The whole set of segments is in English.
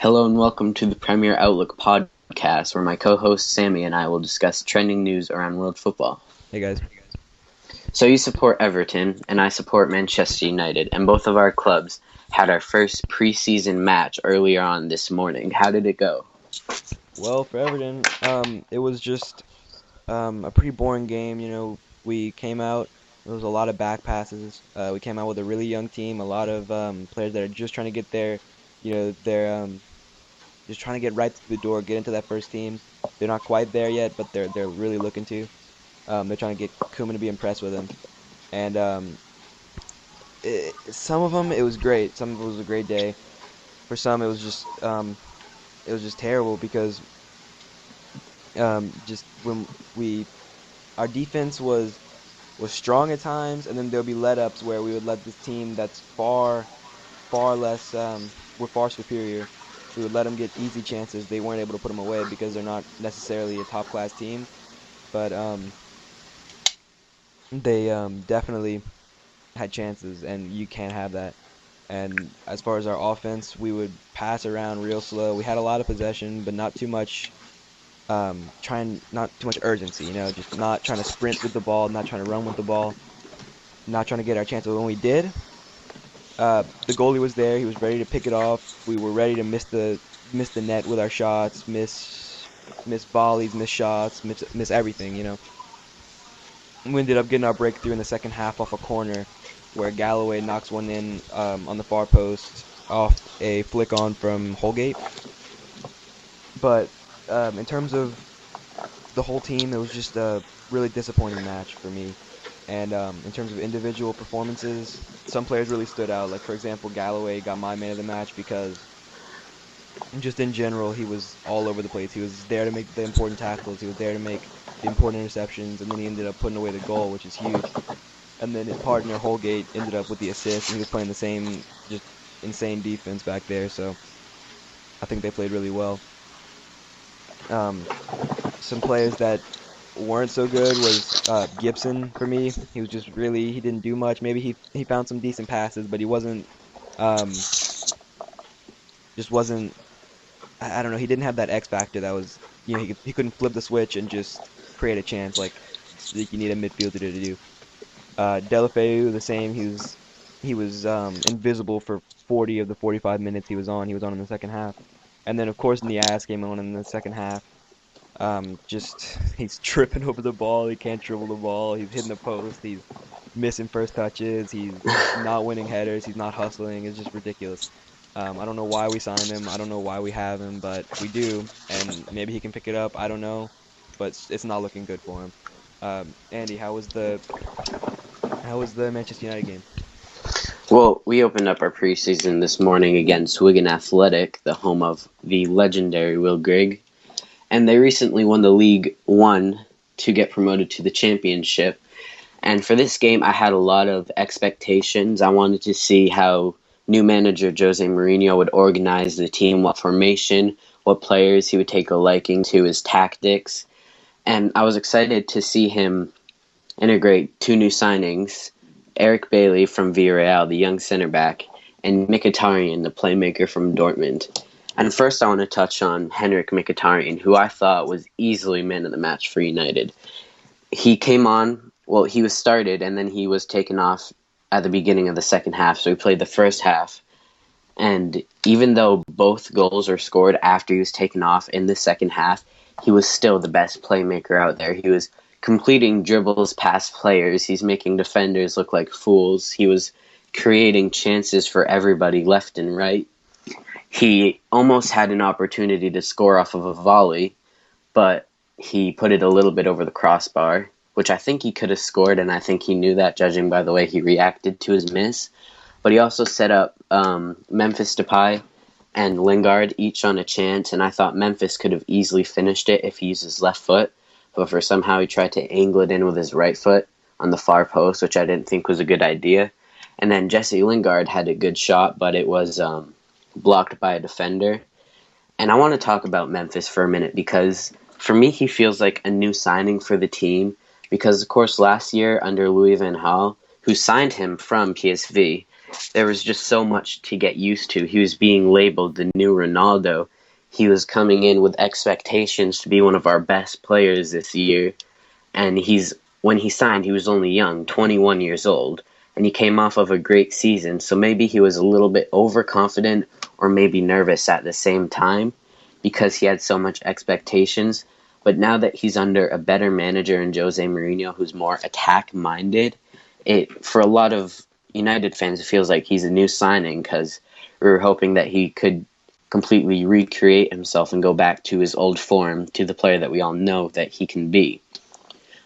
Hello and welcome to the Premier Outlook podcast, where my co-host Sammy and I will discuss trending news around world football. Hey guys. So you support Everton, and I support Manchester United, and both of our clubs had our first preseason match earlier on this morning. How did it go? Well, for Everton, it was just a pretty boring game. We came out. There was a lot of back passes. We came out with a really young team, a lot of players that are just trying to get there. They're just trying to get right through the door, get into that first team. They're not quite there yet, but they're really looking to. They're trying to get Koeman to be impressed with them. And some of them it was great. Some of it was a great day. For some, it was just terrible because just when we our defense was strong at times, and then there'll be let ups where we would let this team that's far less we're far superior. We would let them get easy chances. They weren't able to put them away because they're not necessarily a top class team, but they definitely had chances, and you can't have that. And as far as our offense, we would pass around real slow. We had a lot of possession, but not too much trying not too much urgency, just not trying to sprint with the ball, not trying to run with the ball, not trying to get our chances. When we did, the goalie was there. He was ready to pick it off. We were ready to miss the net with our shots, miss volleys, miss shots, miss everything. We ended up getting our breakthrough in the second half off a corner, where Galloway knocks one in on the far post off a flick on from Holgate. But in terms of the whole team, it was just a really disappointing match for me. And in terms of individual performances, some players really stood out. Like, for example, Galloway got my man of the match because just in general, he was all over the place. He was there to make the important tackles. He was there to make the important interceptions. And then he ended up putting away the goal, which is huge. And then his partner, Holgate, ended up with the assist. And he was playing the same just insane defense back there. So I think they played really well. Some players that weren't so good was Gibson for me. He was just he didn't do much. Maybe he found some decent passes, but he wasn't um, just wasn't. I don't know. He didn't have that X factor that was he couldn't flip the switch and just create a chance like you need a midfielder to do. Delafeu the same. He was invisible for 40 of the 45 minutes he was on. He was on in the second half, and then of course Nias came on in the second half. Just he's tripping over the ball. He can't dribble the ball. He's hitting the post. He's missing first touches. He's not winning headers. He's not hustling. It's just ridiculous. I don't know why we signed him. I don't know why we have him, but we do, and maybe he can pick it up. I don't know, but it's not looking good for him. Andy, how was the Manchester United game? Well, we opened up our preseason this morning against Wigan Athletic, the home of the legendary Will Grigg, and they recently won the League One to get promoted to the Championship. And for this game, I had a lot of expectations. I wanted to see how new manager Jose Mourinho would organize the team, what formation, what players he would take a liking to, his tactics. And I was excited to see him integrate two new signings, Eric Bailly from Villarreal, the young center back, and Mkhitaryan, the playmaker from Dortmund. And first I want to touch on Henrik Mkhitaryan, who I thought was easily man of the match for United. He came on, well, he was started, and then he was taken off at the beginning of the second half, so he played the first half. And even though both goals were scored after he was taken off in the second half, he was still the best playmaker out there. He was completing dribbles past players. He's making defenders look like fools. He was creating chances for everybody left and right. He almost had an opportunity to score off of a volley, but he put it a little bit over the crossbar, which I think he could have scored, and I think he knew that, judging by the way he reacted to his miss. But he also set up Memphis Depay and Lingard each on a chance, and I thought Memphis could have easily finished it if he used his left foot. However, somehow he tried to angle it in with his right foot on the far post, which I didn't think was a good idea. And then Jesse Lingard had a good shot, but it was blocked by a defender. And I want to talk about Memphis for a minute because for me he feels like a new signing for the team because, of course, last year under Louis van Gaal, who signed him from PSV, there was just so much to get used to. He was being labeled the new Ronaldo. He was coming in with expectations to be one of our best players this year. And when he signed, he was only young, 21 years old, and he came off of a great season. So maybe he was a little bit overconfident or maybe nervous at the same time because he had so much expectations. But now that he's under a better manager in Jose Mourinho, who's more attack minded, it for a lot of United fans, it feels like he's a new signing because we were hoping that he could completely recreate himself and go back to his old form, to the player that we all know that he can be.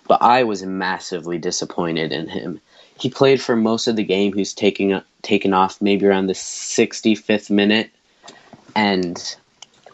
But I was massively disappointed in him. He played for most of the game. He was taken off maybe around the 65th minute, and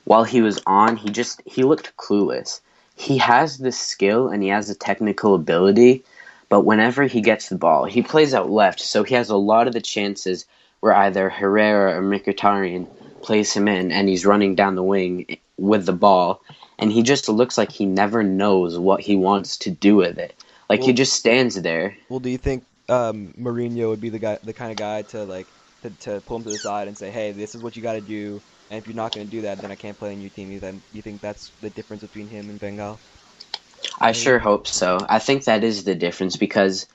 while he was on, he looked clueless. He has the skill and he has the technical ability, but whenever he gets the ball, he plays out left, so he has a lot of the chances where either Herrera or Mkhitaryan plays him in, and he's running down the wing with the ball, and he just looks like he never knows what he wants to do with it. Like he Well, just stands there. well, do you think Mourinho would be the kind of guy to to pull him to the side and say, "Hey, this is what you got to do, and if you're not going to do that, then I can't play in your team." Then you think that's the difference between him and Van Gaal, I maybe? sure hope so. I think that is the difference because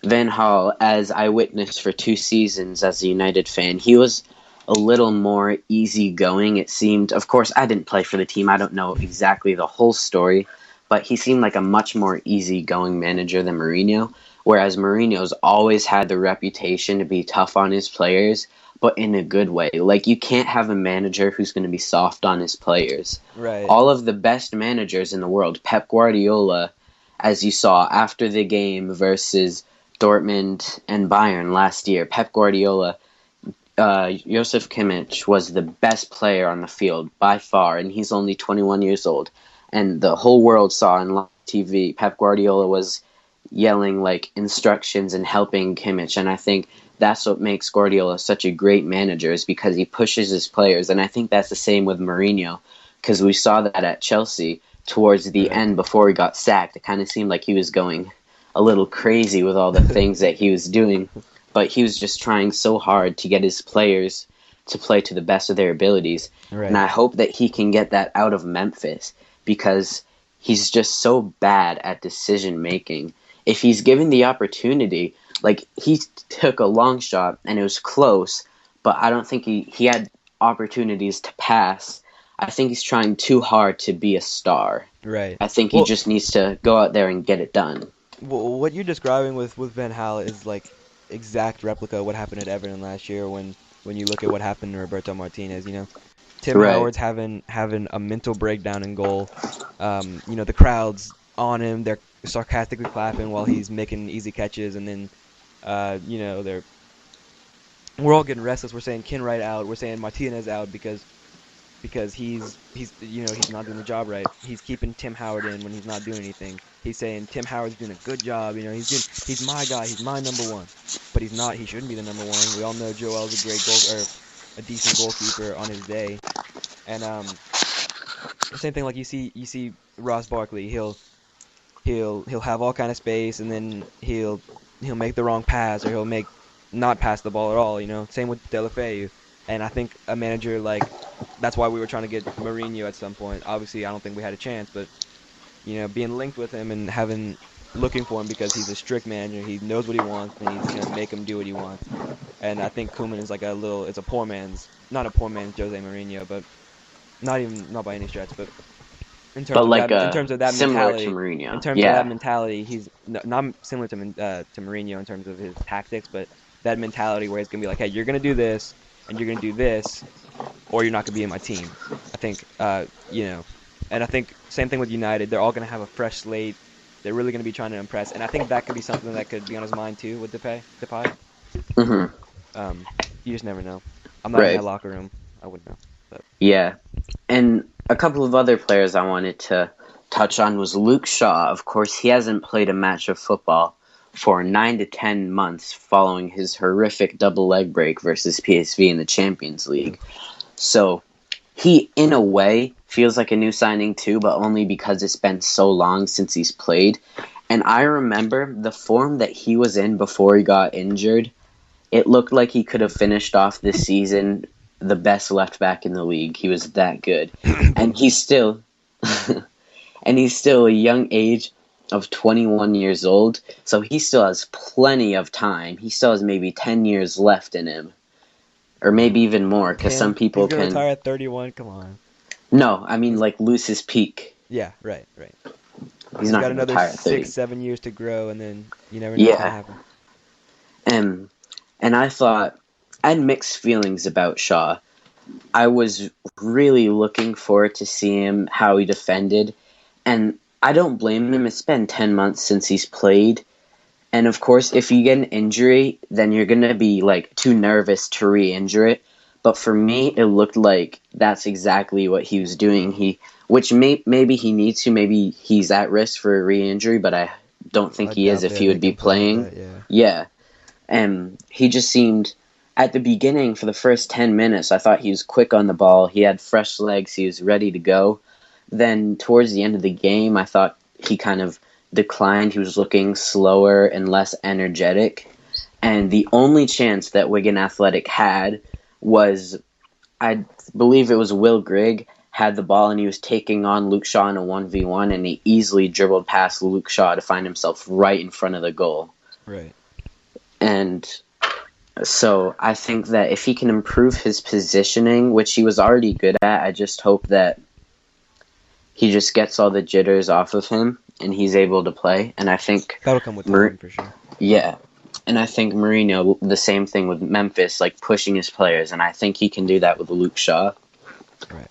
Van Gaal, as I witnessed for 2 seasons as a United fan, he was a little more easygoing. It seemed, of course, I didn't play for the team. I don't know exactly the whole story, but he seemed like a much more easygoing manager than Mourinho. Whereas Mourinho's always had the reputation to be tough on his players, but in a good way. Like, you can't have a manager who's going to be soft on his players. Right. All of the best managers in the world, Pep Guardiola, as you saw after the game versus Dortmund and Bayern last year, Pep Guardiola, Josef Kimmich was the best player on the field by far, and he's only 21 years old. And the whole world saw on live TV Pep Guardiola was yelling like instructions and helping Kimmich, and I think that's what makes Guardiola such a great manager is because he pushes his players, and I think that's the same with Mourinho because we saw that at Chelsea towards the Right. end before he got sacked. It kind of seemed like he was going a little crazy with all the things that he was doing, but he was just trying so hard to get his players to play to the best of their abilities. And Right. I hope that he can get that out of Memphis because he's just so bad at decision making. If he's given the opportunity, like he took a long shot and it was close, but I don't think he had opportunities to pass. I think he's trying too hard to be a star. Right. I think he Well, just needs to go out there and get it done. what you're describing with Van Gaal is like exact replica of what happened at Everton last year when you look at what happened to Roberto Martinez. Tim Right. Howard's having a mental breakdown in goal. The crowd's on him. They're sarcastically clapping while he's making easy catches, and then we're all getting restless. We're saying Kinwright out. We're saying Martinez out because he's not doing the job right. He's keeping Tim Howard in when he's not doing anything. He's saying Tim Howard's doing a good job. He's my guy. He's my number one, but he's not. He shouldn't be the number one. We all know Joel's a great goal or a decent goalkeeper on his day, and same thing like you see Ross Barkley. He'll have all kind of space, and then he'll make the wrong pass, or he'll make not pass the ball at all. Same with Deulofeu. And I think a manager like that's why we were trying to get Mourinho at some point. Obviously, I don't think we had a chance, but being linked with him and looking for him because he's a strict manager. He knows what he wants, and he's gonna make him do what he wants. And I think Koeman is like it's a poor man's, not a poor man's Jose Mourinho, but not by any stretch, but But like in terms of that similar to mentality, Mourinho. Yeah. he's not similar to Mourinho in terms of his tactics, but that mentality where he's gonna be like, hey, you're gonna do this and you're gonna do this, or you're not gonna be in my team. I think and I think same thing with United. They're all gonna have a fresh slate. They're really gonna be trying to impress, and I think that could be something that could be on his mind too with Depay. Hmm. Um, you just never know. I'm not in Right. that locker room. I wouldn't know. But Yeah. And a couple of other players I wanted to touch on was Luke Shaw. Of course, he hasn't played a match of football for 9 to 10 months following his horrific double leg break versus PSV in the Champions League. So he, in a way, feels like a new signing too, but only because it's been so long since he's played. And I remember the form that he was in before he got injured. it looked like he could have finished off this season the best left back in the league. He was that good, and he's still, and he's still a young age of 21 years old. So he still has plenty of time. He still has maybe 10 years left in him, or maybe even more, because some 10. He's people gonna can. retire at 31. Come on. No, I mean He's like lose his peak. Yeah, right, right. He's He's not got going to another retire at 6, 30. 7 years to grow, and then you never know what's gonna Yeah, happen. and I thought I had mixed feelings about Shaw. I was really looking forward to see him how he defended, and I don't blame him. It's been 10 months since he's played, and of course, if you get an injury, then you're gonna be like too nervous to re-injure it. But for me, it looked like that's exactly what he was doing. Which maybe he needs to, maybe he's at risk for a re-injury, but I don't think I he is doubt if he would they be can play with playing. that. Yeah. Yeah, and he just seemed at the beginning for the first 10 minutes. I thought he was quick on the ball. He had fresh legs. He was ready to go. Then towards the end of the game, I thought he kind of declined. He was looking slower and less energetic. And the only chance that Wigan Athletic had was, I believe it was Will Grigg had the ball and he was taking on Luke Shaw in a 1v1, and he easily dribbled past Luke Shaw to find himself right in front of the goal. Right. And so I think that if he can improve his positioning, which he was already good at, I just hope that he just gets all the jitters off of him and he's able to play. And I think That'll come with time for sure. yeah. And I think Mourinho, the same thing with Memphis, like pushing his players, and I think he can do that with Luke Shaw. Right.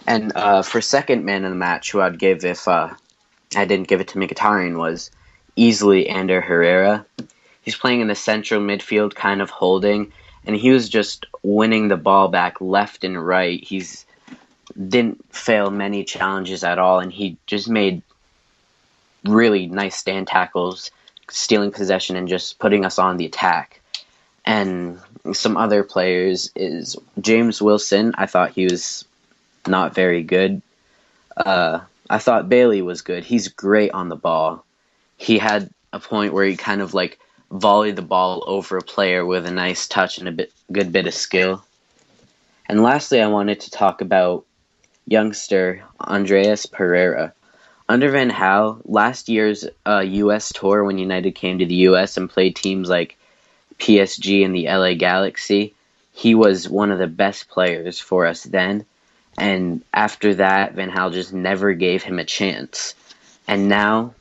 And for second man of the match, who I'd give if I didn't give it to Mkhitaryan, was easily Ander Herrera. He's playing in the central midfield, kind of holding, and he was just winning the ball back left and right. He's didn't fail many challenges at all, and he just made really nice stand tackles, stealing possession and just putting us on the attack. And some other players is James Wilson. I thought he was not very good. I thought Bailey was good. He's great on the ball. He had a point where he kind of like volleyed the ball over a player with a nice touch and good bit of skill. And lastly, I wanted to talk about youngster Andreas Pereira. Under Van Gaal, last year's U.S. tour when United came to the U.S. and played teams like PSG and the LA Galaxy, he was one of the best players for us then. And after that, Van Gaal just never gave him a chance. And now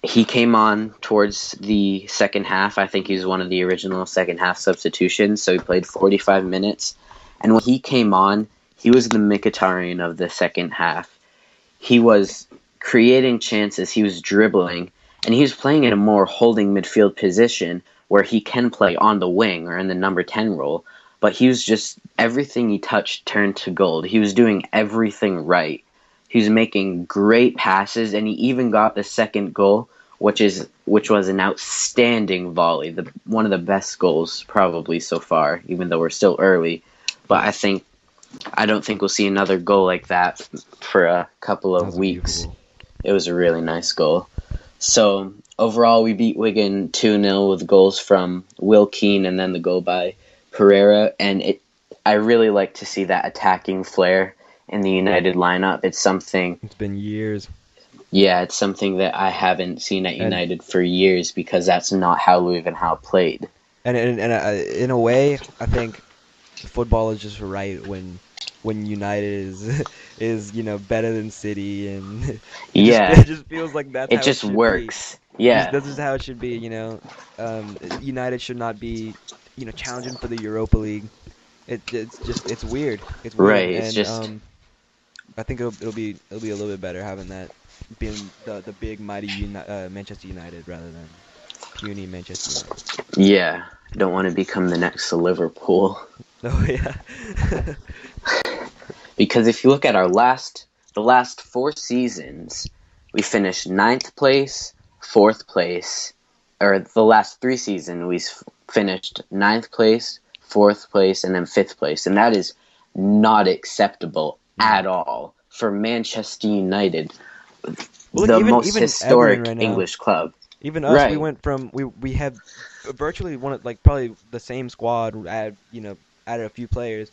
he came on towards the second half. I think he was one of the original second half substitutions, so he played 45 minutes. And when he came on, he was the Mkhitaryan of the second half. He was creating chances, he was dribbling, and he was playing in a more holding midfield position where he can play on the wing or in the number 10 role. But he was just, everything he touched turned to gold. He was doing everything right. He was making great passes, and he even got the second goal, which was an outstanding volley, one of the best goals probably so far, even though we're still early. But I don't think we'll see another goal like that for a couple of weeks. It was a really nice goal. So overall, we beat Wigan 2-0 with goals from Will Keane and then the goal by Pereira. And I really like to see that attacking flair in the United lineup. It's been years. Yeah, it's something that I haven't seen at United for years because that's not how Louis van Gaal played. And in a way, I think football is just right when United is better than City, and it just feels like that's how it just should works. Be. Yeah, this is how it should be. United should not be challenging for the Europa League. It's weird. It's weird. Right. And it's just. I think it'll be a little bit better having that being the big mighty Manchester United rather than puny Manchester United. Yeah, I don't want to become the next Liverpool. Oh yeah. Because if you look at the last 4 seasons, we finished 9th place, 4th place, or the last 3 seasons we finished 9th place, 4th place, and then 5th place, and that is not acceptable at all for Manchester United, the most historic English club. Even us, we Right. went from we had virtually one of like probably the same squad, add added a few players,